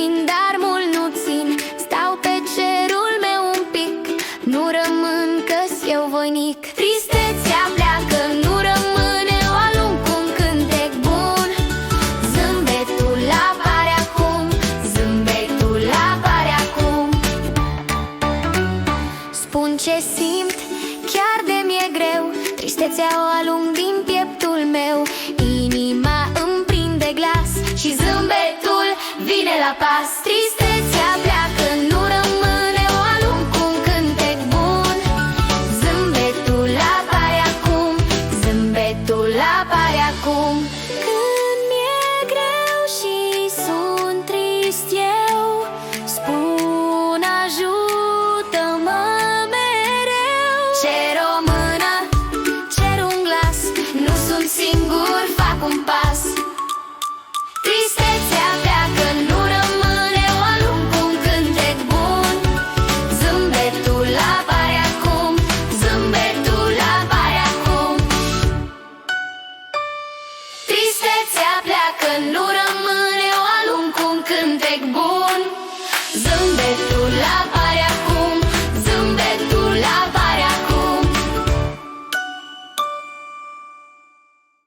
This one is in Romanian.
puțin, dar mult nu țin. Stau pe cerul meu un pic, nu rămân că-s eu voinic. Tristețea pleacă, nu rămâne, o alung cu un cântec bun. Zâmbetul apare acum, zâmbetul apare acum. Spun ce simt, chiar de mi-e greu, tristețea o alung din pieptul meu. Inima îmi prinde glas și zâmbetul vine la pas. Triste